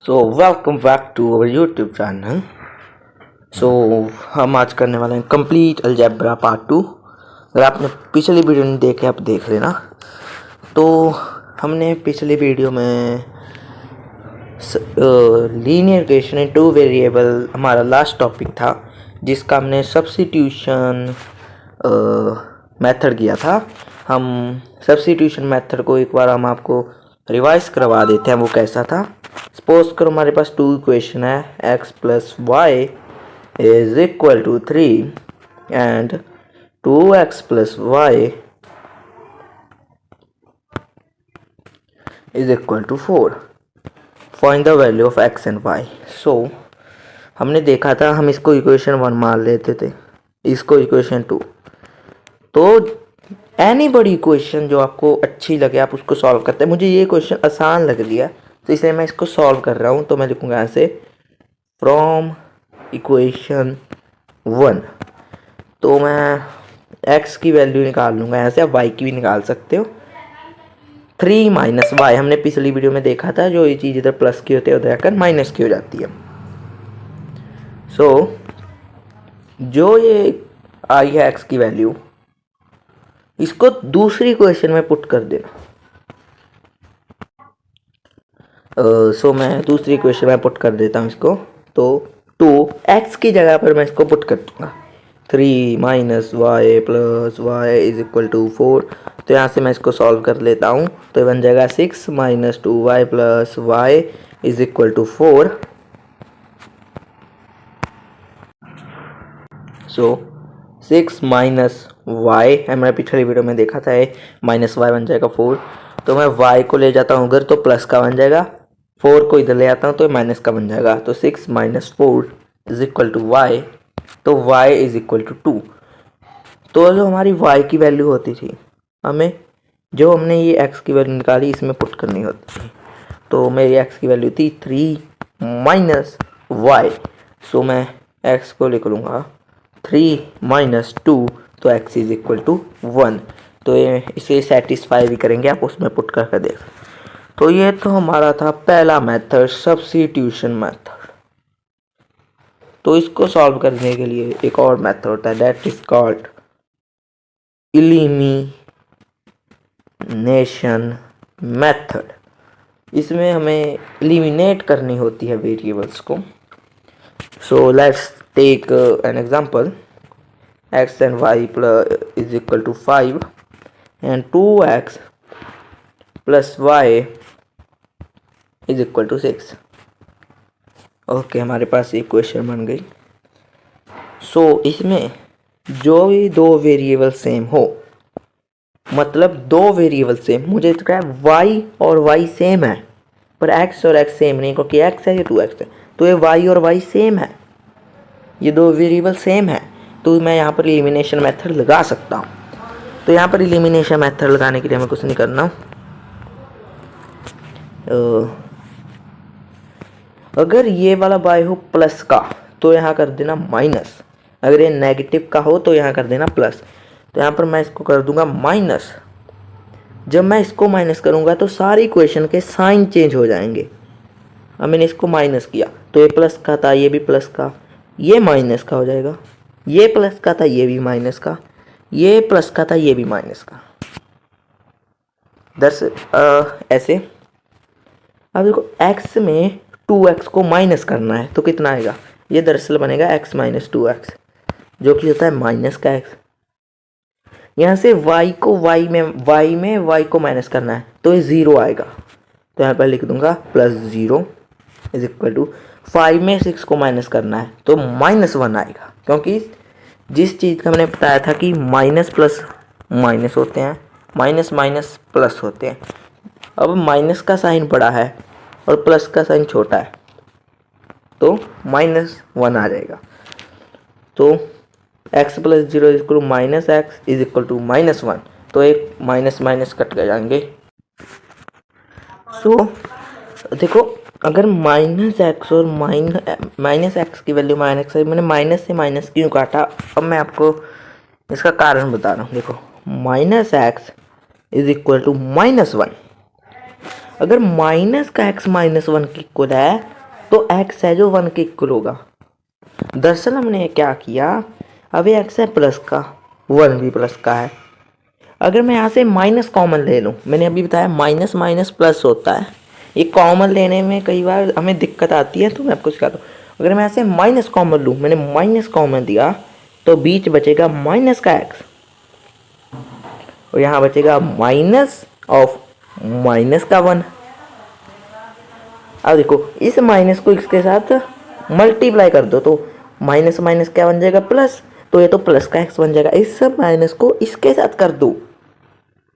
So welcome back to our YouTube channel. So हम आज करने वाले हैं कंप्लीट अलजेब्रा पार्ट 2। अगर आपने पिछली वीडियो नहीं देखे आप देख लेना। तो हमने पिछली वीडियो में linear equation in two variable हमारा लास्ट टॉपिक था, जिसका हमने सब्स्टिट्यूशन मेथड किया था। हम सब्स्टिट्यूशन मेथड को एक बार हम आपको रिवाइज करवा देते हैं वो कैसा था। सपोज करो हमारे पास टू इक्वेशन है, x plus y is equal to 3 and 2x plus y is equal to 4। Find the value of x and y। So हमने देखा था, हम इसको इक्वेशन 1 मान लेते थे, इसको इक्वेशन 2। तो एनी बड़ी इक्वेशन जो आपको अच्छी लगे आप उसको सॉल्व करते हैं। मुझे ये क्वेश्चन आसान लग रही है तो इसलिए मैं इसको सॉल्व कर रहा हूँ। तो मैं लिखूँगा यहाँ से फ्रॉम इक्वेशन 1। तो मैं x की वैल्यू निकाल लूँगा यहाँ से, आप y की भी निकाल सकते हो। 3 माइनस वाई हमने पिछली वीडियो में देखा था, जो ये चीज़ इधर प्लस की होती है उधर आकर माइनस की हो जाती है। सो जो ये आई है x की वैल्यू, इसको दूसरी क्वेश्चन में पुट कर देना। सो मैं दूसरी क्वेश्चन में पुट कर देता हूँ इसको। तो 2x की जगह पर मैं इसको पुट कर दूंगा 3 minus y plus y is equal to 4। तो यहाँ से मैं इसको सॉल्व कर लेता हूँ। तो बन जाएगा 6 minus 2y plus y is equal to 4। So 6 minus y मैंने पिछली वीडियो में देखा था, माइनस वाई बन जाएगा 4। तो मैं y को ले जाता हूँ उधर तो प्लस का बन जाएगा, 4 को इधर ले आता हूँ तो माइनस का बन जाएगा। तो 6 minus 4 is equal to y. तो y इज इक्वल टू 2। तो जो हमारी y की वैल्यू होती थी, हमें जो हमने ये x की वैल्यू निकाली इसमें पुट करनी होती थी। तो मेरी x की वैल्यू थी 3 माइनस वाई। सो मैं x को लिख लूँगा 3 माइनस 2। तो x इज इक्वल टू 1। तो ये इसे सेटिस्फाई भी करेंगे, आप उसमें पुट करके देख। तो ये तो हमारा था पहला मेथड, सब्स्टिट्यूशन मेथड। तो इसको सॉल्व करने के लिए एक और मेथड होता है, that is called elimination method. इसमें हमें एलिमिनेट करनी होती है वेरिएबल्स को। So let's take an example, x and y is equal to 5 and 2x plus y is equal to 6। Okay, हमारे पास इक्वेशन बन गई। सो इसमें जो भी दो वेरिएबल सेम हो, मतलब दो वेरिएबल सेम, मुझे तो क्या है y और y सेम है पर x और x सेम नहीं, क्योंकि x है ये 2x है। तो ये y और y सेम है, ये दो वेरिएबल सेम है। तो मैं यहाँ पर एलिमिनेशन मेथड लगा सकता हूँ। तो यहाँ पर एलिमिनेशन मेथड लगाने के लिए हमें कुछ नहीं करना। अगर ये वाला y हो प्लस का तो यहाँ कर देना माइनस, अगर ये नेगेटिव का हो तो यहाँ कर देना प्लस। तो यहाँ पर मैं इसको कर दूंगा माइनस। जब मैं इसको माइनस करूँगा तो सारी इक्वेशन के साइन चेंज हो जाएंगे। अब मैंने इसको माइनस किया तो ये प्लस का था, ये भी प्लस का, ये माइनस का हो जाएगा। ये प्लस का था, ये भी माइनस का, ये प्लस का था, ये भी माइनस का। ऐसे। अब देखो x में 2x को माइनस करना है तो कितना आएगा, ये दरअसल बनेगा x माइनस 2x, जो कि होता है माइनस का x। यहाँ से y में y को माइनस करना है तो ये 0 आएगा। तो यहाँ पर लिख दूंगा प्लस 0 इज इक्वल टू 5 में 6 को माइनस करना है तो माइनस 1 आएगा, क्योंकि जिस चीज़ का मैंने बताया था कि माइनस प्लस माइनस होते हैं, माइनस माइनस प्लस होते हैं। अब माइनस का साइन बड़ा है और प्लस का साइन छोटा है तो -1 आ जाएगा। तो x plus 0 is equal to minus x is equal to -1। तो एक माइनस माइनस कट जाएंगे। सो देखो, अगर माइनस एक्स और माइनस एक्स की वैल्यू माइनस है, मैंने माइनस से माइनस क्यों काटा, अब मैं आपको इसका कारण बता रहा हूँ। देखो minus x is equal to -1। अगर माइनस का x -1 के इक्वल है तो x है जो 1 के इक्वल होगा। दरअसल हमने क्या किया, अब ये x है प्लस का, 1 भी प्लस का है। अगर मैं यहाँ से माइनस कॉमन ले लूँ, मैंने अभी बताया माइनस माइनस प्लस होता है, ये कॉमन लेने में कई बार हमें दिक्कत आती है, तो मैं आपको सिखाता हूँ। अगर मैं ऐसे माइनस कॉमन लूँ, मैंने माइनस कॉमन दिया तो बीच बचेगा माइनस का x और यहाँ बचेगा माइनस ऑफ माइनस का 1। अब देखो इस माइनस को इसके साथ मल्टीप्लाई कर दो तो माइनस माइनस क्या बन जाएगा प्लस, तो ये तो प्लस का x बन जाएगा। इस सब माइनस को इसके साथ कर दो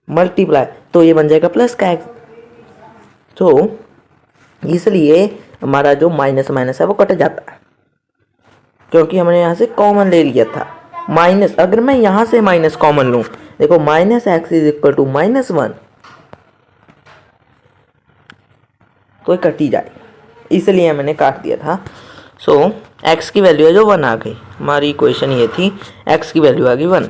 मल्टीप्लाई तो ये बन जाएगा प्लस का x। तो इसलिए हमारा जो माइनस माइनस है वो कट जाता है, क्योंकि हमने यहाँ से कॉमन ले लिया था माइनस। अगर मैं यहाँ से माइनस कॉमन लूँ, देखो minus x is equal to -1, तो ये कट ही जाए, इसलिए मैंने काट दिया था। सो x की वैल्यू है जो 1 आ गई। हमारी इक्वेशन ये थी, x की वैल्यू आ गई 1।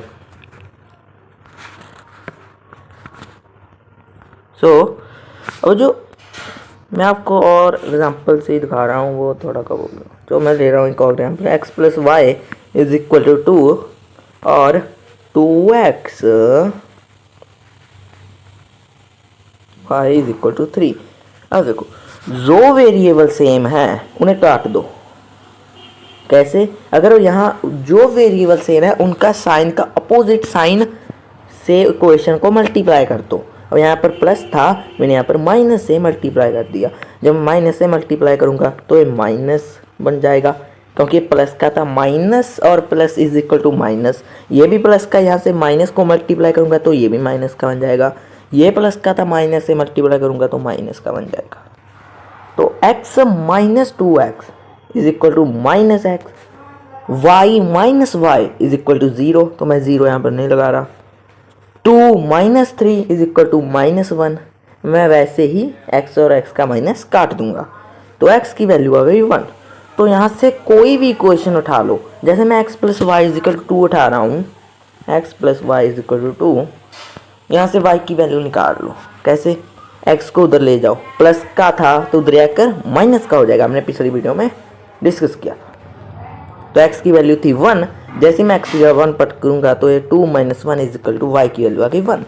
सो अब जो मैं आपको और एग्जांपल से दिखा रहा हूँ वो थोड़ा कम होगा। जो मैं ले रहा हूँ एक और example, x + y is equal to 2 और 2x y is equal to 3। अब देखो जो वेरिएबल सेम है उन्हें काट दो। कैसे? अगर यहाँ जो वेरिएबल सेम है उनका साइन का अपोजिट साइन से इक्वेशन को मल्टीप्लाई कर दो। अब यहाँ पर प्लस था, मैंने यहाँ पर माइनस से मल्टीप्लाई कर दिया। जब माइनस से मल्टीप्लाई करूँगा तो ये माइनस बन जाएगा, क्योंकि प्लस का था माइनस और plus is equal to minus. ये भी प्लस का, यहाँ से माइनस को मल्टीप्लाई करूँगा तो ये भी माइनस का बन जाएगा। ये प्लस का था, माइनस से मल्टीप्लाई करूँगा तो माइनस का बन जाएगा। तो x - 2x is equal to -x, y - y is equal to 0, तो मैं 0 यहाँ पर नहीं लगा रहा। 2 - 3 इज इक्वल टू -1, मैं वैसे ही x और x का माइनस काट दूंगा, तो x की वैल्यू आ गई 1। तो यहाँ से कोई भी इक्वेशन उठा लो, जैसे मैं x + y is equal to 2 उठा रहा हूँ, x + y is equal to 2, यहाँ से y की वैल्यू निकाल लो। कैसे? x को उधर ले जाओ, प्लस का था तो उधर आकर माइनस का हो जाएगा, हमने पिछली वीडियो में डिस्कस किया। तो x की वैल्यू थी 1, जैसे मैं x की जगह 1 पट करूँगा तो ये 2 - 1 इज इक्वल टू y की वैल्यू आ गई 1।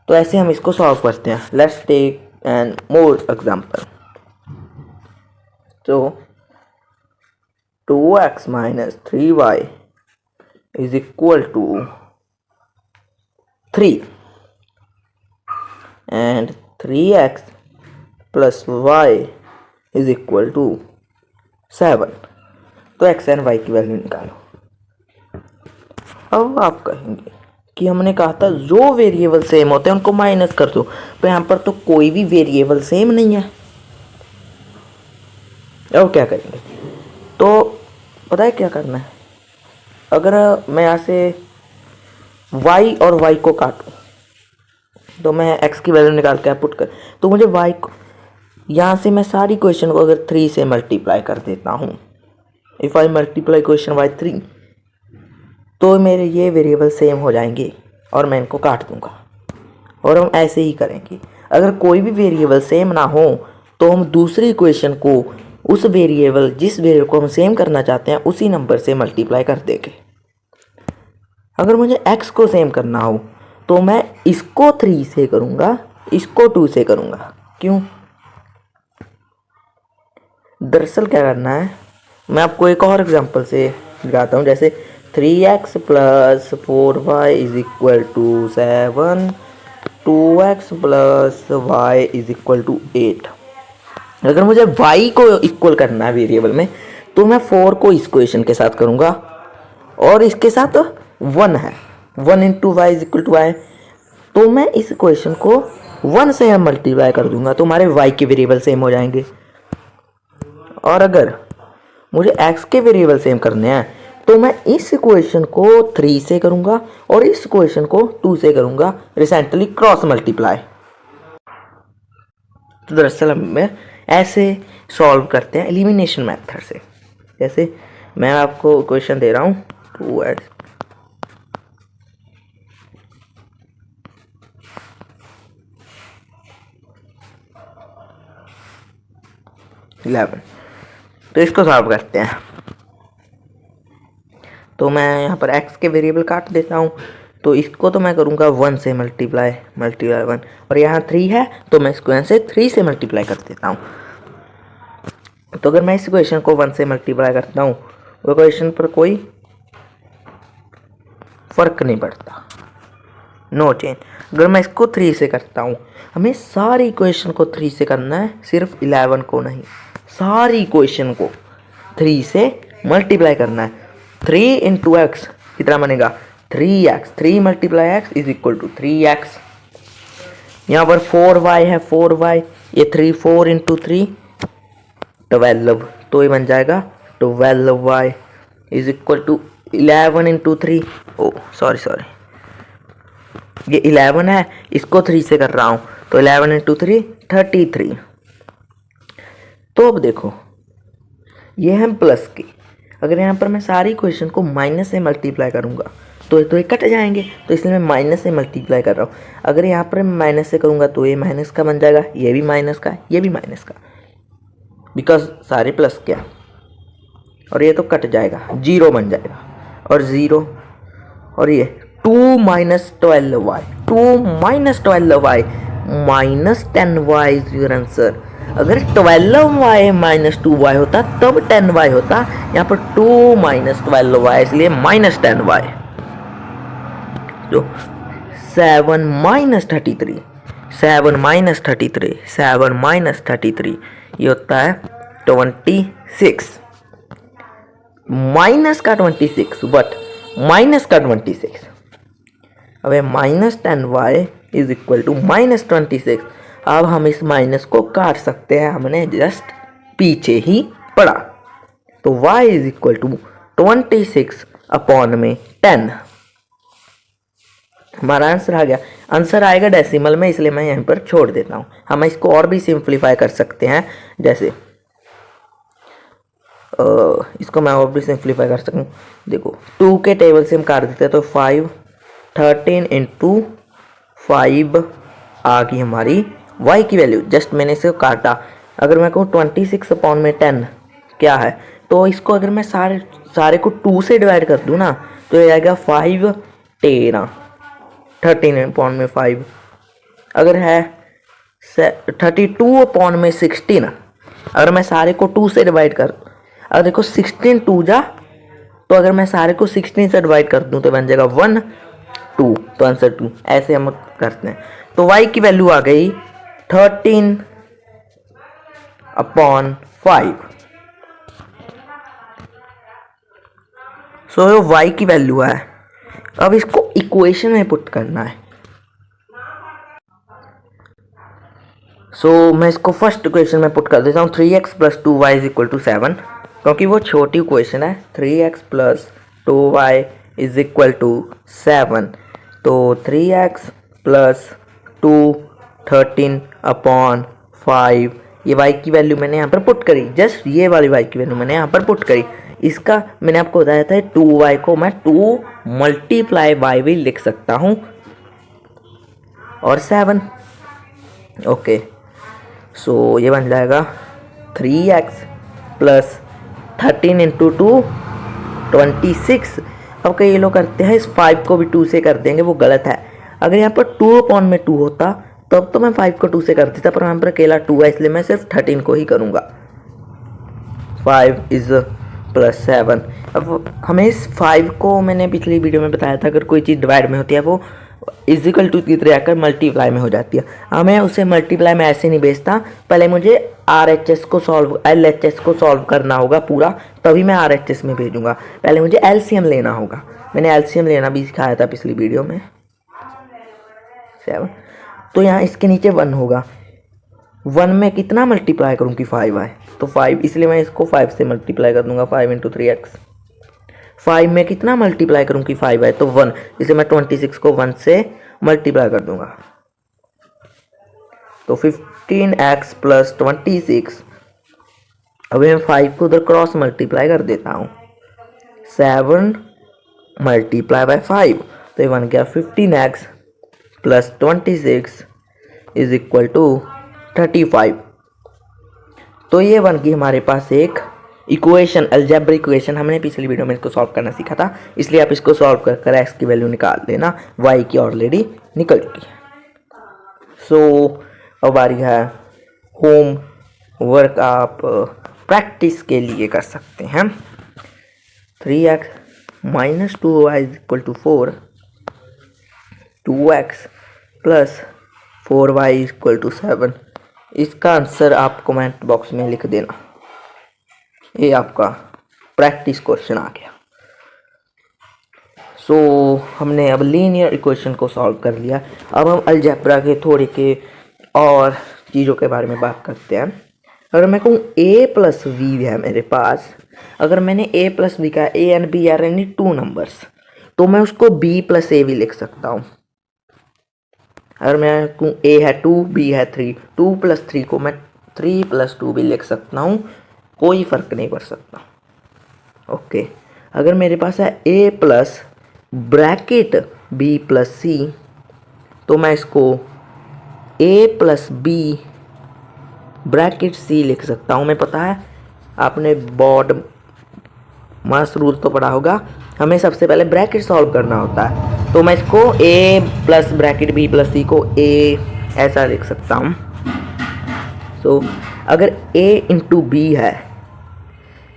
तो ऐसे हम इसको सॉल्व करते हैं। Let's take an more example. तो 2x - 3y is equal to 3 and 3x + y is equal to 7। तो x एंड y की वैल्यू निकालो। अब आप कहेंगे कि हमने कहा था जो वेरिएबल सेम होते हैं उनको माइनस कर दो, तो यहाँ पर तो कोई भी वेरिएबल सेम नहीं है। अब क्या करेंगे? तो पता है क्या करना है? अगर मैं यहाँ से y और y को काटूँ तो मैं x की वैल्यू निकाल के पुट कर, तो मुझे y को यहाँ से मैं सारी क्वेश्चन को अगर 3 से मल्टीप्लाई कर देता हूँ, if I multiply question by 3, तो मेरे ये वेरिएबल सेम हो जाएंगे और मैं इनको काट दूंगा। और हम ऐसे ही करेंगे। अगर कोई भी वेरिएबल सेम ना हो तो हम दूसरी इक्वेशन को उस वेरिएबल जिस वेरिएबल को हम सेम करना चाहते हैं उसी नंबर से मल्टीप्लाई कर देंगे। अगर मुझे x को सेम करना हो तो मैं इसको 3 से करूँगा, इसको 2 से करूँगा। क्यों? दरअसल क्या करना है, मैं आपको एक और एग्जांपल से दिखाता हूँ। जैसे 3x + 4y is equal to 7, 2x + y is equal to 8। अगर मुझे y को इक्वल करना है वेरिएबल में, तो मैं 4 को इस इक्वेशन के साथ करूँगा और इसके साथ 1 है, 1 × y is equal to y, तो मैं इस इक्वेशन को 1 से मल्टीप्लाई कर दूंगा तो हमारे y के वेरिएबल सेम हो जाएंगे। और अगर मुझे x के वेरिएबल सेम करने हैं तो मैं इस इक्वेशन को 3 से करूंगा और इस इक्वेशन को 2 से करूंगा, रिसेंटली क्रॉस मल्टीप्लाई। तो दरअसल हम ऐसे सॉल्व करते हैं एलिमिनेशन मेथड से। जैसे मैं आपको इक्वेशन दे रहा हूँ 2x 11। तो इसको सॉल्व करते हैं। तो मैं यहाँ पर x के वेरिएबल काट देता हूँ। तो इसको तो मैं करूँगा 1 से मल्टीप्लाई 1, और यहाँ 3 है तो मैं इसको यहाँ से 3 से मल्टीप्लाई कर देता हूँ। तो अगर मैं इस इक्वेशन को 1 से मल्टीप्लाई करता हूँ वो इक्वेशन पर कोई फर्क नहीं पड़ता, नो चेंज। अगर मैं इसको 3 से करता हूँ, हमें सारी इक्वेशन को 3 से करना है, सिर्फ 11 को नहीं, सारी इक्वेशन को 3 से मल्टीप्लाई करना है। 3 इंटू एक्स कितना बनेगा 3x, 3 multiply x is equal to 3x। यहाँ पर 4y है, 4y, ये 3 4 इंटू 3 12, तो ये बन जाएगा 12y is equal to 11 into 3, oh sorry ये 11 है, इसको 3 से कर रहा हूँ, तो 11 इंटू 3 33। तो अब देखो ये है प्लस की, अगर यहाँ पर मैं सारी इक्वेशन को माइनस से मल्टीप्लाई करूँगा तो ये कट जाएंगे, तो इसलिए मैं माइनस से मल्टीप्लाई कर रहा हूँ। अगर यहाँ पर मैं माइनस से करूँगा तो ये माइनस का बन जाएगा, ये भी माइनस का, ये भी माइनस का, बिकॉज सारे प्लस क्या, और ये तो कट जाएगा, 0 बन जाएगा, और 0, और ये 2 minus 12y, 2 minus 12y minus 10y is your answer. अगर 12y माइनस 2y होता तब 10y होता, यहाँ पर 2 माइनस 12y इसलिए माइनस 10y। जो 7 माइनस 33, 7 माइनस 33, 7 माइनस 33 ये होता है 26, माइनस का 26 बट माइनस का 26। अब minus 10y is equal to minus 26। अब हम इस माइनस को काट सकते हैं, हमने जस्ट पीछे ही पढ़ा। तो y is equal to 26 upon में 10, हमारा आंसर आ गया। आंसर आएगा डेसिमल में, इसलिए मैं यहाँ पर छोड़ देता हूँ। हम इसको और भी सिंप्लीफाई कर सकते हैं, जैसे इसको मैं और भी सिंप्लीफाई कर सकूँ। देखो 2 के टेबल से हम काट देते हैं तो 5, 13 इंटू 5 आ गई हमारी y की वैल्यू, जस्ट मैंने इसे काटा। अगर मैं कहूँ 26 अपॉन में 10 क्या है, तो इसको अगर मैं सारे को 2 से डिवाइड कर दूँ ना तो ये आएगा 5 13, 13 अपॉन में 5। अगर है 32 अपॉन में 16, अगर मैं सारे को 2 से डिवाइड कर, अगर देखो 16 2 जा, तो अगर मैं सारे को 16 से डिवाइड कर दूं तो बन जाएगा 1 2, तो आंसर 2। ऐसे हम करते हैं। तो y की वैल्यू आ गई 13 अपॉन 5। सो y की वैल्यू है। अब इसको इक्वेशन में पुट करना है। मैं इसको फर्स्ट इक्वेशन में पुट कर देता हूँ। 3x plus 2y is equal to 7, क्योंकि वो छोटी इक्वेशन है। 3x plus 2y is equal to 7, तो 3x प्लस 2 13 अपॉन 5, ये y की वैल्यू मैंने यहाँ पर पुट करी, जस्ट ये वाली y की वैल्यू मैंने यहाँ पर पुट करी। इसका मैंने आपको बताया था 2y को मैं 2 मल्टीप्लाई y भी लिख सकता हूँ, और 7, ओके। सो ये बन जाएगा 3x प्लस 13 इंटू 2 26। अब कई लोग करते हैं इस 5 को भी 2 से कर देंगे, वो गलत है। अगर यहाँ पर 2 अपॉन में 2 होता तब तो मैं 5 को 2 से कर देता, पर यहाँ पर अकेला 2 है इसलिए मैं सिर्फ 13 को ही करूँगा। 5 इज प्लस 7। अब हमें इस 5 को मैंने पिछली वीडियो में बताया था, अगर कोई चीज़ डिवाइड में होती है वो इजिकल टू की तरह आकर मल्टीप्लाई में हो जाती है। हमें उसे मल्टीप्लाई में ऐसे नहीं भेजता, पहले मुझे RHS को सॉल्व LHS को सॉल्व करना होगा पूरा, तभी मैं RHS में भेजूंगा। पहले मुझे LCM लेना होगा, मैंने LCM लेना भी सिखाया था पिछली वीडियो में। 7, तो यहाँ इसके नीचे 1 होगा, 1 में कितना मल्टीप्लाई करूँ कि 5 आए, तो 5, इसलिए मैं इसको 5 से मल्टीप्लाई कर दूंगा। 5 इंटू 3x, 5 में कितना मल्टीप्लाई करूँ कि 5 आए, तो 1, इसे मैं 26 को 1 से मल्टीप्लाई कर दूंगा। तो 15x प्लस 26। अभी मैं 5 को उधर क्रॉस मल्टीप्लाई कर देता हूँ। 7 मल्टीप्लाई बाय 5, तो ये बन गया 15x plus 26 is equal to 35। तो ये बन गई हमारे पास एक इक्वेशन, अलजेब्रिक इक्वेशन। हमने पिछली वीडियो में इसको सॉल्व करना सीखा था, इसलिए आप इसको सॉल्व कर कर एक्स की वैल्यू निकाल देना, वाई की ऑलरेडी निकल चुकी है। सो अब बारी है होम वर्क, आप प्रैक्टिस के लिए कर सकते हैं। 3x minus 2y is equal to 4, 2x plus 4y is equal to 7। इसका आंसर आप कमेंट बॉक्स में लिख देना। ये आपका प्रैक्टिस क्वेश्चन आ गया। सो हमने अब लीनियर इक्वेशन को सॉल्व कर लिया। अब हम अलजेब्रा के थोड़े के और चीज़ों के बारे में बात करते हैं। अगर मैं कहूँ a प्लस वी है मेरे पास, अगर मैंने a प्लस वी का a एंड b आर यानी 2 नंबर्स, तो मैं उसको b प्लस a भी लिख सकता हूँ। अगर मैं कहूँ a है 2, b है 3, 2 प्लस 3 को मैं 3 प्लस 2 भी लिख सकता हूँ, कोई फ़र्क नहीं पड़ सकता। ओके, अगर मेरे पास है a plus bracket b plus c, तो मैं इसको a plus b bracket c लिख सकता हूँ। मैं पता है आपने बोर्ड मास रूल तो पढ़ा होगा, हमें सबसे पहले ब्रैकेट सॉल्व करना होता है। तो मैं इसको a plus bracket b plus c को a ऐसा लिख सकता हूँ। सो अगर a इंटू b है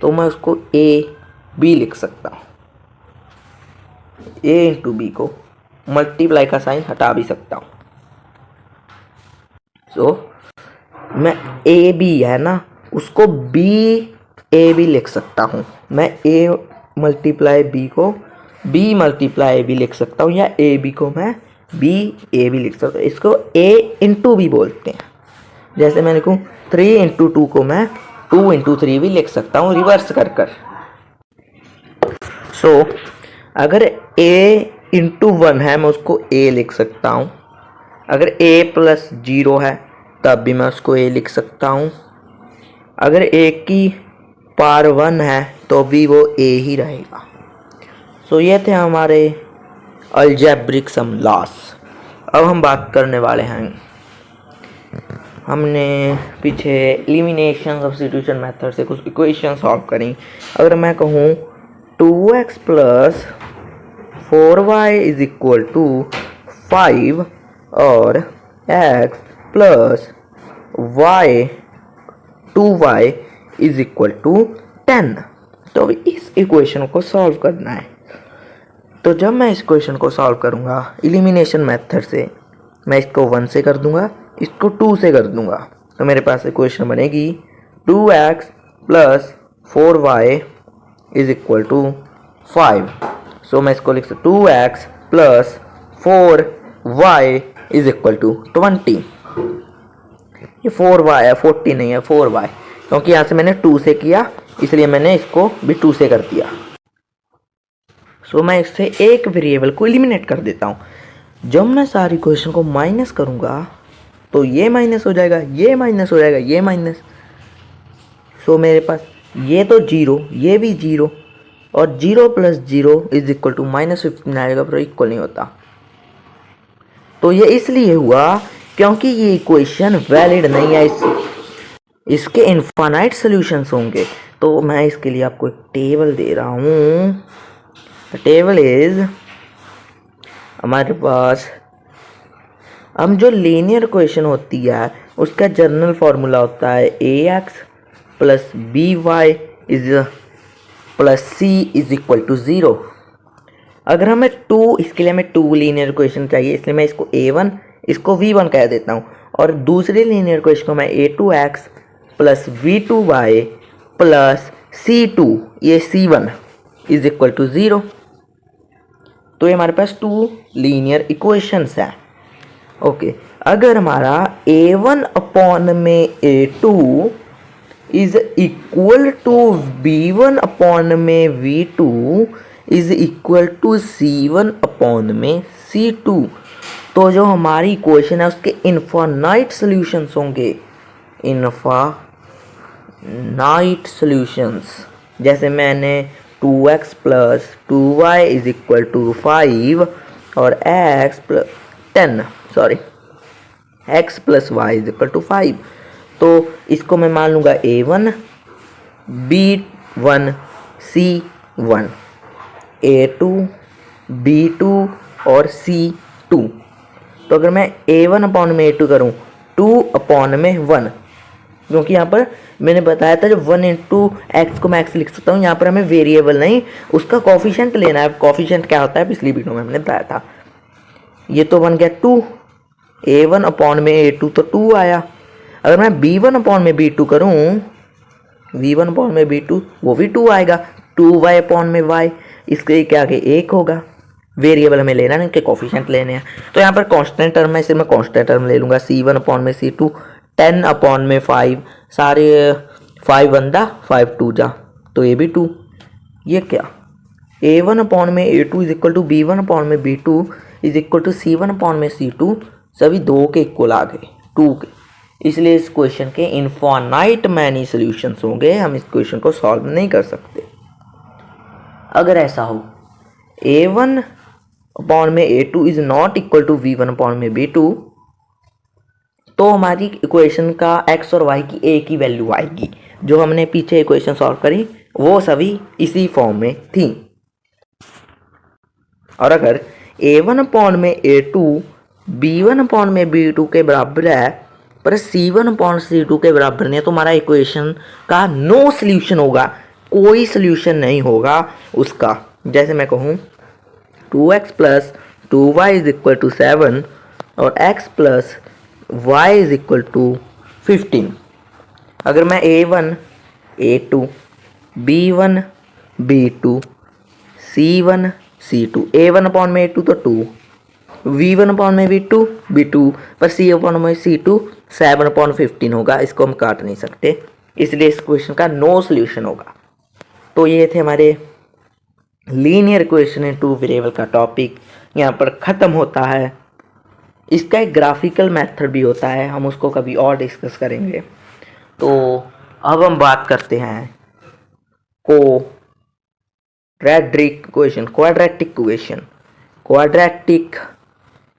तो मैं उसको a b लिख सकता हूँ। a इंटू b को मल्टीप्लाई का साइन हटा भी सकता हूँ। सो मैं ए बी है ना, उसको बी ए भी लिख सकता हूँ। मैं ए मल्टीप्लाई बी को बी मल्टीप्लाई ए भी लिख सकता हूँ, या ए बी को मैं बी ए भी लिख सकता हूँ। इसको ए इंटू भी बोलते हैं। जैसे मैंने कहूँ 3 इंटू 2 को मैं 2 इंटू 3 भी लिख सकता हूँ, रिवर्स कर कर। सो अगर ए इंटू 1 है मैं उसको ए लिख सकता हूँ। अगर a प्लस 0 है तब भी मैं उसको a लिख सकता हूँ। अगर a की पावर 1 है तो भी वो a ही रहेगा। सो ये थे हमारे अलजेब्रिक सम लॉस। अब हम बात करने वाले हैं, हमने पीछे एलिमिनेशन सब्स्टिट्यूशन मेथड से कुछ इक्वेशन सॉल्व करी। अगर मैं कहूँ 2x plus 4y is equal to 5 और x plus y 2y is equal to 10, तो इस इक्वेशन को सॉल्व करना है। तो जब मैं इस इक्वेशन को सॉल्व करूँगा एलिमिनेशन मेथड से, मैं इसको 1 से कर दूंगा, इसको 2 से कर दूंगा, तो मेरे पास इक्वेशन बनेगी 2x plus 4y is equal to 5। So मैं इसको लिख सकता हूँ 2x plus 4y is equal to 20। ये 4y है, 40 नहीं है, 4y, क्योंकि यहाँ से मैंने 2 से किया इसलिए मैंने इसको भी 2 से कर दिया। सो मैं इससे एक वेरिएबल को एलिमिनेट कर देता हूँ। जब मैं सारी इक्वेशन को माइनस करूँगा तो ये माइनस हो जाएगा, ये माइनस हो जाएगा, ये माइनस। सो मेरे पास ये तो 0, ये भी 0, और 0 प्लस 0 इज इक्वल टू -15 आएगा, पर इक्वल नहीं होता। तो ये इसलिए हुआ क्योंकि ये इक्वेशन वैलिड नहीं है, इसके इनफाइनाइट सॉल्यूशंस होंगे। तो मैं इसके लिए आपको एक टेबल दे रहा हूँ। टेबल इज, हमारे पास हम जो लीनियर इक्वेशन होती है उसका जनरल फार्मूला होता है ax plus b y is plus c is equal to 0। अगर हमें 2, इसके लिए हमें 2 लीनियर इक्वेशन चाहिए, इसलिए मैं इसको a1 इसको v1 कह देता हूँ, और दूसरी लीनियर इक्वेशन को मैं a2x plus v2y plus c2 ये c1 इज इक्वल टू 0। तो ये हमारे पास 2 लीनियर इक्वेशंस हैं। ओके, अगर हमारा a1 अपॉन में a2 is equal to b1 upon में v2 is equal to c1 upon में c2, तो जो हमारी इक्वेशन है उसके इनफाइनाइट सॉल्यूशंस होंगे, इनफाइनाइट सॉल्यूशंस। जैसे मैंने 2x plus 2y is equal to 5 और x plus y is equal to 5, तो इसको मैं मान लूँगा A1 B1 C1 A2 B2 और C2। तो अगर मैं A1 अपॉन में A2 करूँ 2 अपॉन में 1, क्योंकि यहाँ पर मैंने बताया था जब 1 इंटू एक्स को मैं एक्स लिख सकता हूँ, यहाँ पर हमें वेरिएबल नहीं उसका कॉफिशेंट लेना है। कॉफिशेंट क्या होता है पिछली वीडियो में हमने बताया था। ये तो बन गया 2, A1 अपॉन में A2 तो 2 आया। अगर मैं B1 अपॉन में B2 करूँ, V1 अपॉन में B2 वो भी 2 आएगा। 2y अपॉन में y, इसके क्या आगे 1 होगा। वेरिएबल हमें लेना है, इनके कॉफिशेंट लेने हैं। तो यहाँ पर कांस्टेंट टर्म है, इसे मैं कांस्टेंट टर्म ले लूँगा। C1 अपॉन में C2 10 अपॉन में 5, सारे 5 1 दा 5 2 जा, तो ये भी 2। ये क्या A1 अपॉन में A2 is equal to B1 upon में B2 is equal to C1 upon में C2, सभी 2 के इक्वल आ गए 2 के। इसलिए इस क्वेश्चन के इनफाइनाइट मैनी सॉल्यूशंस होंगे, हम इस क्वेश्चन को सॉल्व नहीं कर सकते। अगर ऐसा हो A1 अपॉन में A2 is not equal to V1 upon में B2, तो हमारी इक्वेशन का x और y की एक ही वैल्यू आएगी। जो हमने पीछे इक्वेशन सॉल्व करी वो सभी इसी फॉर्म में थी। और अगर A1 अपॉन में A2 B1 अपॉन में B2 के बराबर है पर C1 अपॉन C2 के बराबर नहीं है, तो हमारा इक्वेशन का नो सॉल्यूशन होगा, कोई सॉल्यूशन नहीं होगा उसका। जैसे मैं कहूँ 2x plus 2y is equal to 7 और x plus y is equal to 15। अगर मैं A1 A2 B1 B2 C1 C2 A1 upon में A2 तो 2, V1 अपॉन में B2 B2 पर C अपॉन में C2 7 अपॉन 15 होगा। इसको हम काट नहीं सकते, इसलिए इस क्वेश्चन का नो सॉल्यूशन होगा। तो ये थे हमारे linear equation in two variable का टॉपिक, यहाँ पर ख़त्म होता है। इसका एक ग्राफिकल मेथड भी होता है, हम उसको कभी और डिस्कस करेंगे। तो अब हम बात करते हैं क्वाड्रेटिक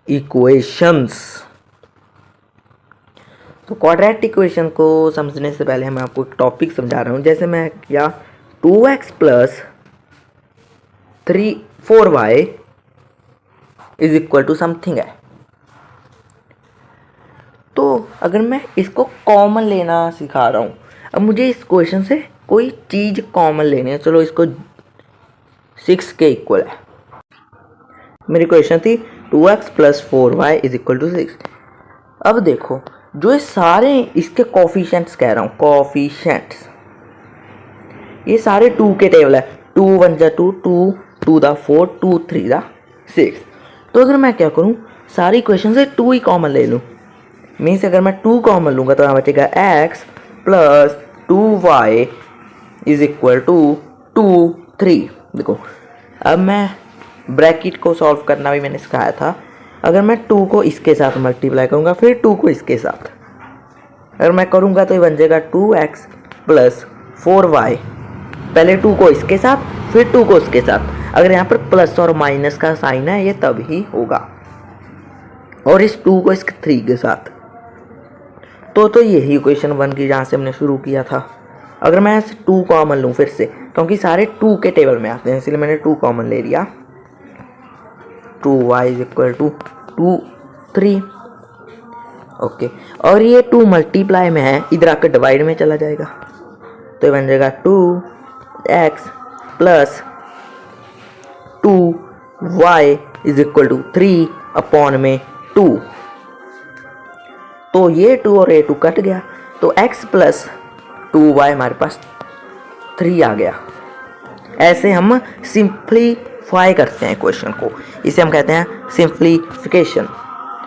इक्वेशंस। तो क्वाड्रेटिक इक्वेशन को समझने से पहले मैं आपको एक टॉपिक समझा रहा हूँ। जैसे मैं क्या 2x plus 4y is equal to something है, तो अगर मैं इसको कॉमन लेना सिखा रहा हूँ, अब मुझे इस क्वेश्चन से कोई चीज़ कॉमन लेनी है। चलो इसको 6 के इक्वल है। मेरी क्वेश्चन थी 2x plus 4y is equal to 6। अब देखो जो ये सारे इसके कॉफिशेंट्स कह रहा हूँ, कॉफिशेंट्स ये सारे 2 के टेबल है। 2 1 जा 2, 2 2 दा 4, 2 3 दा 6। तो अगर मैं क्या करूँ सारी क्वेश्चन से 2 ही कॉमन ले लूँ, मीन्स अगर मैं 2 कॉमन लूँगा तो यहाँ बचेगा x plus 2y is equal to 2 3। देखो अब मैं ब्रैकेट को सॉल्व करना भी मैंने सिखाया था। अगर मैं 2 को इसके साथ मल्टीप्लाई करूँगा फिर 2 को इसके साथ अगर मैं करूँगा तो ये बन जाएगा 2x प्लस 4y। पहले 2 को इसके साथ फिर 2 को इसके साथ। अगर यहाँ पर प्लस और माइनस का साइन है ये तब ही होगा, और इस 2 को इसके 3 के साथ। तो यही इक्वेशन बन गई जहाँ से हमने शुरू किया था। अगर मैं ऐसे 2 कॉमन लूँ फिर से, क्योंकि सारे 2 के टेबल में आते हैं इसलिए मैंने 2 कॉमन ले लिया। 2y is equal to 2 3 okay. और ये 2 मल्टीप्लाई में है, इधर आकर डिवाइड में चला जाएगा, तो ये बन जाएगा 2x plus 2y is equal to 3 upon में 2। तो ये 2 और ये 2 कट गया, तो x प्लस 2y हमारे पास 3 आ गया। ऐसे हम सिंप्लीफाई करते हैं क्वेश्चन को, इसे हम कहते हैं सिंप्लीफिकेशन।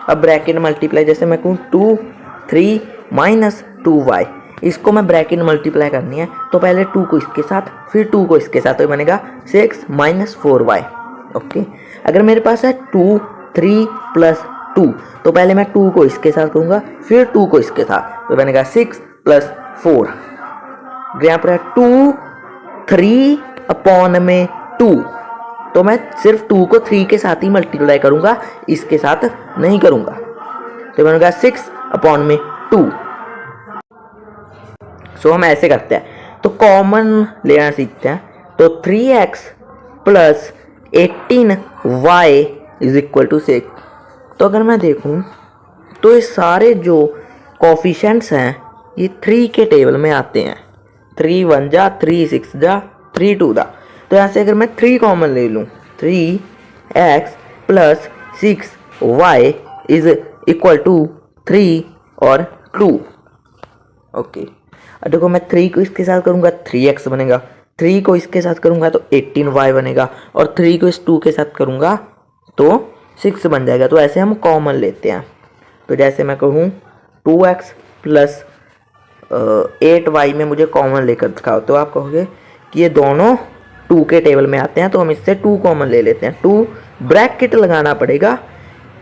अब ब्रैकेट मल्टीप्लाई, जैसे मैं कहूँ 2 3 माइनस 2y, इसको मैं ब्रैकेट मल्टीप्लाई करनी है तो पहले 2 को इसके साथ फिर 2 को इसके साथ, तो बनेगा 6 माइनस 4y ओके। अगर मेरे पास है 2 3 प्लस 2, तो पहले मैं 2 को इसके साथ करूँगा फिर 2 को इसके साथ, तो बनेगा 6 प्लस 4। यहाँ पर है 2 3 अपॉन में 2, तो मैं सिर्फ 2 को 3 के साथ ही मल्टीप्लाई करूँगा, इसके साथ नहीं करूँगा, तो बनेगा 6 अपॉन में 2। सो हम ऐसे करते हैं, तो कॉमन लेना सीखते हैं। तो 3x plus 18y is equal to 6। तो अगर मैं देखूं तो ये सारे जो कॉफिशेंट्स हैं ये 3 के टेबल में आते हैं। 3 1 जा, 3 6 जा, 3 2 जा। तो यहाँ से अगर मैं 3 कॉमन ले लूँ, 3x plus 6y is equal to 3 और 2। ओके, अब देखो मैं 3 को इसके साथ करूँगा 3x बनेगा, 3 को इसके साथ करूँगा तो 18y बनेगा, और 3 को इस 2 के साथ करूँगा तो 6 बन जाएगा। तो ऐसे हम कॉमन लेते हैं। तो जैसे मैं कहूँ 2x प्लस 8y में मुझे कॉमन लेकर दिखाओ, तो आप कहोगे कि ये दोनों 2 के टेबल में आते हैं, तो हम इससे 2 कॉमन ले लेते हैं। 2 ब्रैकेट लगाना पड़ेगा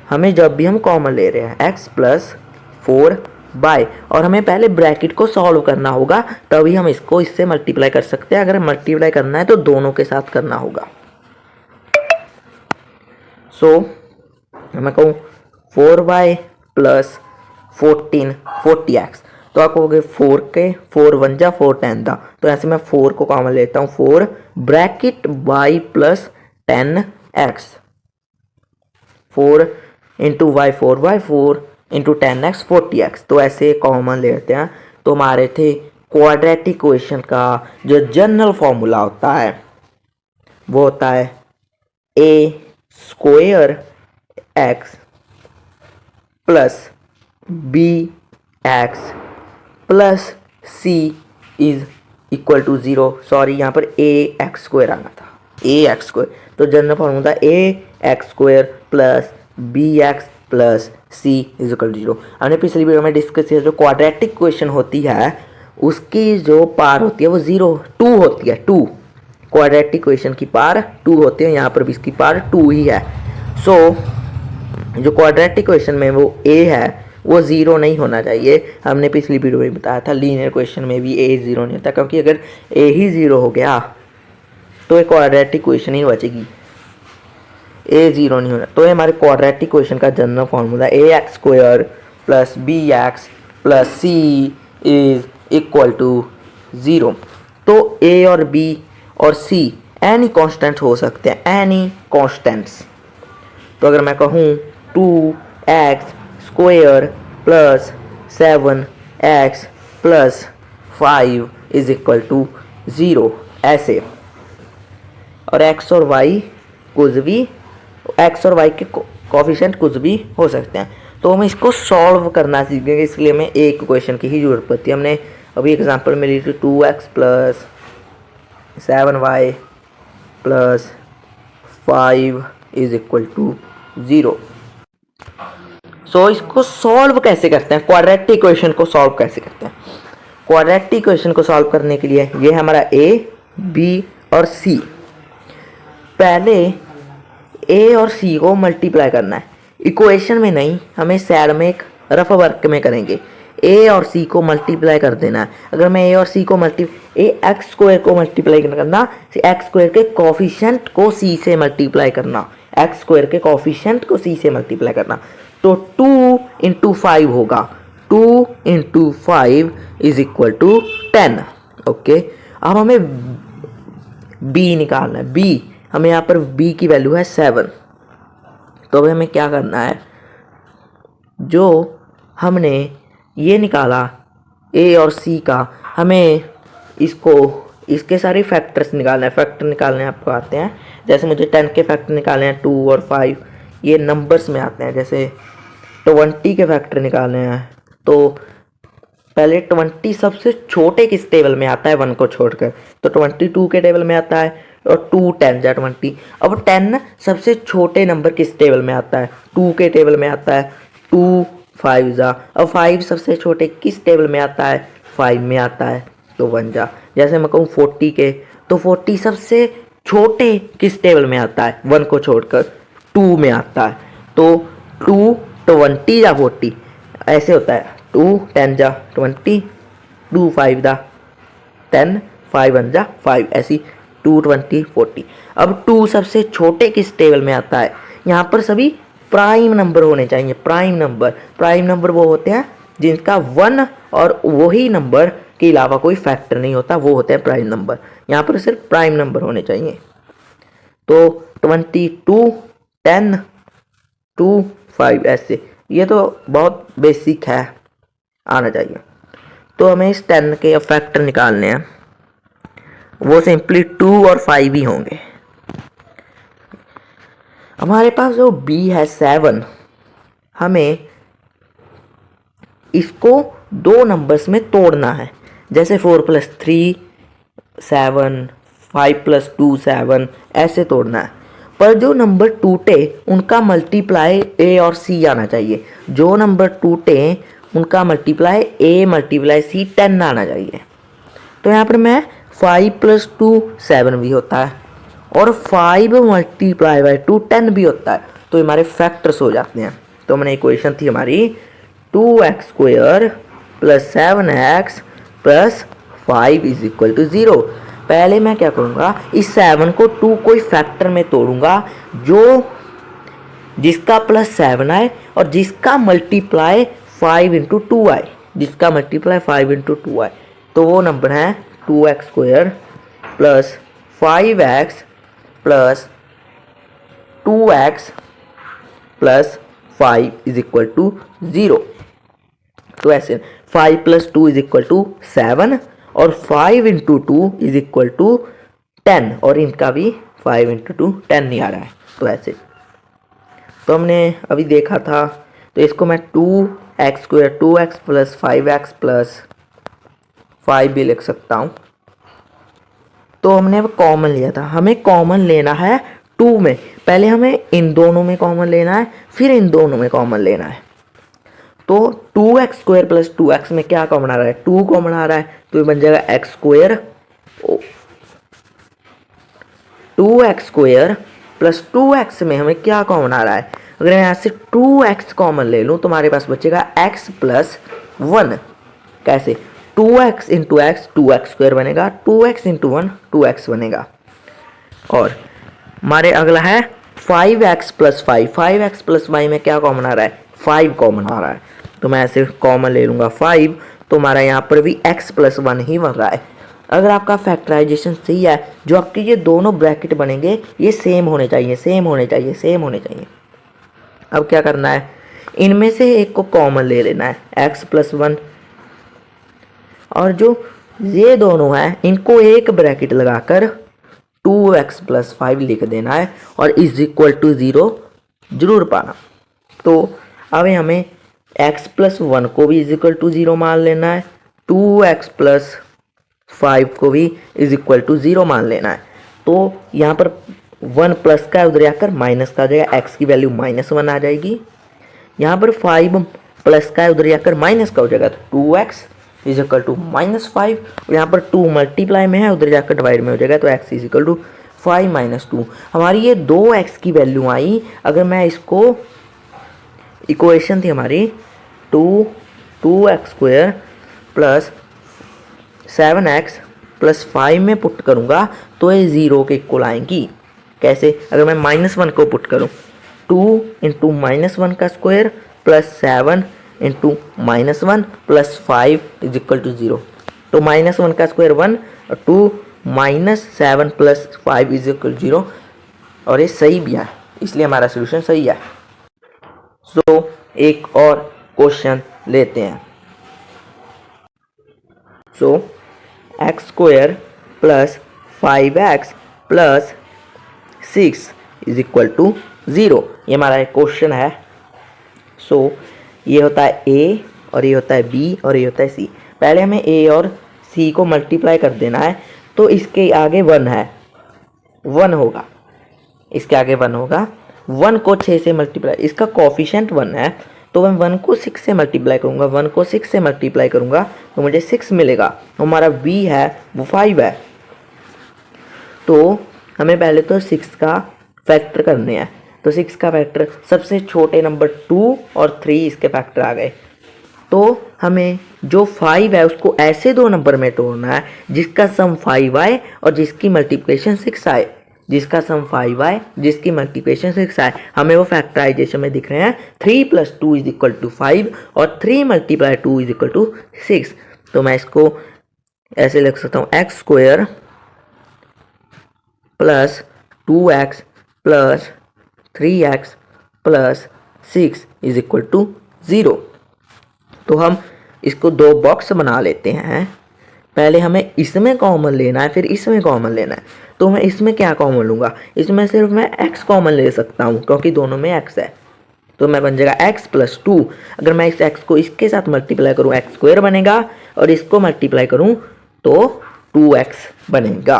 हमें जब भी हम कॉमन ले रहे हैं, x प्लस 4y, और हमें पहले ब्रैकेट को सॉल्व करना होगा, तभी हम इसको इससे मल्टीप्लाई कर सकते हैं। अगर मल्टीप्लाई करना है तो दोनों के साथ करना होगा। सो मैं कहूँ 4y प्लस 40x, तो आप कहोगे 4 के 4 1 जा 4 10 था, तो ऐसे मैं 4 को कॉमन लेता हूँ, 4 bracket y plus 10x, 4 into y 4y, 4 into 10x 40x। तो ऐसे कॉमन लेते हैं। तो हमारे थे क्वाड्रेटिक इक्वेशन का जो जनरल फॉर्मूला होता है वो होता है a square x plus b x plus c is equal to 0। Sorry, यहाँ पर ए एक्स स्क्वायर आना था, ए एक्स स्क्वायर। तो general formula a x square plus b x plus c is equal to 0। हमने पिछली video में discuss किया जो क्वाड्रेटिक इक्वेशन होती है उसकी जो पार होती है वो 2 होती है। 2 क्वाड्रेटिक इक्वेशन की पार 2 होती है, यहाँ पर भी इसकी पार 2 ही है। सो जो क्वाड्रेटिक इक्वेशन में वो a है वो 0 नहीं होना चाहिए। हमने पिछली वीडियो में बताया था लीनियर इक्वेशन में भी a 0 नहीं होता, क्योंकि अगर a ही 0 हो गया तो एक क्वाड्रेटिक इक्वेशन ही बचेगी, a 0 नहीं होना। तो ये हमारे क्वाड्रेटिक इक्वेशन का general formula a x square plus b x plus c is equal to 0। तो a और b और c एनी कॉन्स्टेंट हो सकते हैं, एनी कॉन्स्टेंट्स। तो अगर मैं कहूँ 2x square plus 7x plus 5 is equal to 0 ऐसे, और x और y कुछ भी, x और y के कोफिशिएंट कुछ भी हो सकते हैं। तो हम इसको सॉल्व करना सीखेंगे, इसलिए हमें एक इक्वेशन की ही जरूरत पड़ती है। हमने अभी एग्जांपल में ली थी 2x plus 7y plus 5 is equal to 0। So इसको सॉल्व कैसे करते हैं, क्वाड्रेटिक इक्वेशन को सॉल्व कैसे करते हैं? क्वाड्रेटिक इक्वेशन को सॉल्व करने के लिए ये हमारा a, b और c, पहले a और c को मल्टीप्लाई करना है, इक्वेशन में नहीं, हमें साइड में एक रफ वर्क में करेंगे। a और c को मल्टीप्लाई कर देना है। अगर मैं a और c को एक्स स्क्वायर को मल्टीप्लाई करना, एक्स स्क्वायर के कोफिशिएंट को c से मल्टीप्लाई करना, एक्स स्क्वायर के कोफिशिएंट को c से मल्टीप्लाई करना, तो 2 इंटू 5 होगा, 2 into 5 is equal to 10। Okay, अब हमें b निकालना है। b हमें यहाँ पर b की वैल्यू है 7। तो अब हमें क्या करना है, जो हमने ये निकाला a और c का, हमें इसको इसके सारे फैक्टर्स निकालना है। फैक्टर निकालने आपको आते हैं, जैसे मुझे 10 के फैक्टर निकालने हैं, 2 और 5 ये नंबर्स में आते हैं। जैसे 20 के फैक्टर निकालने हैं तो पहले 20 सबसे छोटे किस टेबल में आता है 1 को छोड़कर, तो 22 के टेबल में आता है, और 2 10 जा 20। अब 10 सबसे छोटे नंबर किस टेबल में आता है, 2 के टेबल में आता है, 2 5 जा। अब 5 सबसे छोटे किस टेबल में आता है, 5 में आता है, तो 1 जा। जैसे मैं कहूँ 40 के, तो 40 सबसे छोटे किस टेबल में आता है, 1 को छोड़कर 2 में आता है, तो 2 20 जा 40 ऐसे होता है, 2 10 जा 20, 2 5 जा 10, 5 1 जा 5, ऐसी 2 20 40। अब 2 सबसे छोटे किस टेबल में आता है, यहाँ पर सभी प्राइम नंबर होने चाहिए। प्राइम नंबर वो होते हैं जिनका 1 और वही नंबर के अलावा कोई फैक्टर नहीं होता, वो होते हैं प्राइम नंबर। यहाँ पर सिर्फ प्राइम नंबर होने चाहिए। तो 22, 10, 2, 5 ऐसे, ये तो बहुत बेसिक है, आना चाहिए। तो हमें इस 10 के फैक्टर निकालने हैं, वो सिंपली 2 और 5 ही होंगे। हमारे पास जो b है 7, हमें इसको दो नंबर्स में तोड़ना है। जैसे 4 + 3 7, 5 + 2 7, ऐसे तोड़ना है। पर जो नंबर टूटे उनका मल्टीप्लाई a और c आना चाहिए। जो नंबर टूटे उनका मल्टीप्लाई a × c 10 आना चाहिए। तो यहाँ पर मैं 5 + 2 7 भी होता है और 5 × 2 10 भी होता है। तो हमारे फैक्टर्स हो जाते हैं। तो मैंने इक्वेशन थी हमारी 2x² + 7x + 5 = 0। पहले मैं क्या करूँगा, इस 7 को 2 कोई फैक्टर में तोड़ूंगा जो जिसका +7 आए और जिसका मल्टीप्लाई 5 × 2 आए, जिसका मल्टीप्लाई 5 × 2 आए। तो वो नंबर है 2x² + 5x + 2x + 5 = 0। तो ऐसे 5 + 2 = 7 और 5 × 2 = 10 और इनका भी 5 × 2 10 नहीं आ रहा है। तो ऐसे तो हमने अभी देखा था। तो इसको मैं 2x² 2x + 5x + 5 भी लिख सकता हूँ। तो हमने अब कॉमन लिया था, हमें कॉमन लेना है 2 में। पहले हमें इन दोनों में कॉमन लेना है, फिर इन दोनों में कॉमन लेना है। तो 2x² + 2x में क्या कॉमन आ रहा है, 2 कॉमन आ रहा है, तो ये बन जाएगा x²। 2x² + 2x में हमें क्या कॉमन आ रहा है, अगर मैं यहाँ से 2x कॉमन ले लूँ तो हमारे पास बचेगा x + 1। कैसे, 2x × x 2x² बनेगा, 2x × 1 2x बनेगा। और हमारे अगला है 5x + 5। 5x + 5 में क्या कॉमन आ रहा है, 5 कॉमन आ रहा है। तो मैं ऐसे कॉमन ले लूँगा 5, तो हमारा यहाँ पर भी x + 1 ही बन रहा है। अगर आपका फैक्टराइजेशन सही है, जो आपके ये दोनों ब्रैकेट बनेंगे ये सेम होने चाहिए, सेम होने चाहिए, सेम होने चाहिए। अब क्या करना है, इनमें से एक को कॉमन ले लेना है, x + 1, और जो ये दोनों हैं इनको एक ब्रैकेट लगाकर 2x + 5 लिख देना है और = 0 जरूर पाना। तो अब हमें x + 1 को भी = 0 मान लेना है, 2x + 5 को भी = 0 मान लेना है। तो यहाँ पर 1 प्लस का उधर जाकर माइनस का आ जाएगा, x की वैल्यू -1 आ जाएगी। यहाँ पर 5 प्लस का उधर जाकर माइनस का हो जाएगा, तो 2x = -5। और यहाँ पर 2 मल्टीप्लाई में है, उधर जाकर डिवाइड में हो जाएगा, तो x = 5 - 2। हमारी ये 2x की वैल्यू आई। अगर मैं इसको, इक्वेशन थी हमारी 2x² + 7x + 5 में पुट करूँगा तो ये 0 के इक्वल आएंगी। कैसे, अगर मैं -1 को पुट करूँ, 2 × -1 का स्क्वायर + 7 × -1 + 5 = 0। तो -1 का स्क्वायर 1 और 2 -7 + 5 = 0, और ये सही भी है, इसलिए हमारा सोल्यूशन सही है। सो एक और क्वेश्चन लेते हैं। सो x² + 5x + 6 = 0, ये हमारा एक क्वेश्चन है। सो ये होता है a और ये होता है b और ये होता है c। पहले हमें a और c को मल्टीप्लाई कर देना है, तो इसके आगे 1 है, 1 होगा, इसके आगे 1 होगा। 1 को 6 से मल्टीप्लाई, इसका कोफिशिएंट 1 है, तो मैं 1 को 6 से मल्टीप्लाई करूँगा, 1 को 6 से मल्टीप्लाई करूँगा तो मुझे 6 मिलेगा। हमारा b है वो 5 है। तो हमें पहले तो 6 का फैक्टर करने हैं। तो 6 का फैक्टर, सबसे छोटे नंबर 2 और 3 इसके फैक्टर आ गए। तो हमें जो 5 है उसको ऐसे दो नंबर में तोड़ना है जिसका सम 5 आए और जिसकी मल्टीप्लिकेशन 6 आए, जिसका सम 5 आए, जिसकी मल्टीप्लिकेशन 6 आए। हमें वो फैक्टराइजेशन में दिख रहे हैं 3 + 2 = 5 और 3 × 2 = 6। तो मैं इसको ऐसे लिख सकता हूँ x square plus 2x plus 3x plus 6 is equal to 0। तो हम इसको दो बॉक्स बना लेते हैं। पहले हमें इसमें कॉमन लेना है, फिर इसमें कॉमन लेना है। तो मैं इसमें क्या कॉमन लूँगा, इसमें सिर्फ मैं x कॉमन ले सकता हूँ क्योंकि दोनों में x है। तो मैं बन जाएगा x प्लस 2। अगर मैं इस x को इसके साथ मल्टीप्लाई करूँ एक्स स्क्वायर बनेगा, और इसको मल्टीप्लाई करूँ तो 2x बनेगा।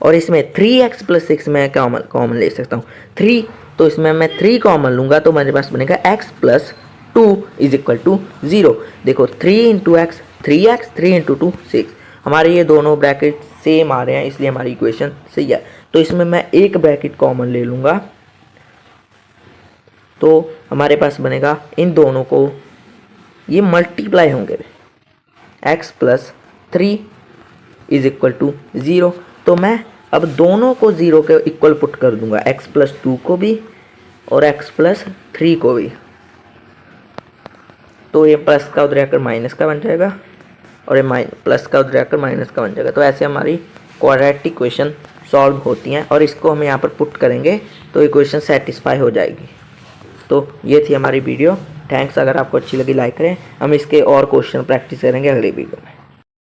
और इसमें 3x प्लस 6 मैं कॉमन ले सकता हूँ 3, तो इसमें मैं 3 कॉमन लूँगा तो मेरे पास बनेगा x plus 2 is equal to 0। देखो 3 इंटू एक्स 3x, 3 इंटू 2 6। हमारे ये दोनों ब्रैकेट सेम आ रहे हैं इसलिए हमारी इक्वेशन सही है। तो इसमें मैं एक ब्रैकेट कॉमन ले लूँगा तो हमारे पास बनेगा इन दोनों को ये मल्टीप्लाई होंगे, x plus 3 is equal to 0। तो मैं अब दोनों को 0 के इक्वल पुट कर दूंगा, x प्लस 2 को भी और x प्लस 3 को भी। तो ये प्लस का उधर आकर माइनस का बन जाएगा और ये प्लस का उधर आकर माइनस का बन जाएगा। तो ऐसे हमारी क्वाड्रेटिक इक्वेशन सॉल्व होती हैं और इसको हम यहाँ पर पुट करेंगे तो इक्वेशन सेटिस्फाई हो जाएगी। तो ये थी हमारी वीडियो। थैंक्स। अगर आपको अच्छी लगी लाइक करें। हम इसके और क्वेश्चन प्रैक्टिस करेंगे अगली वीडियो में।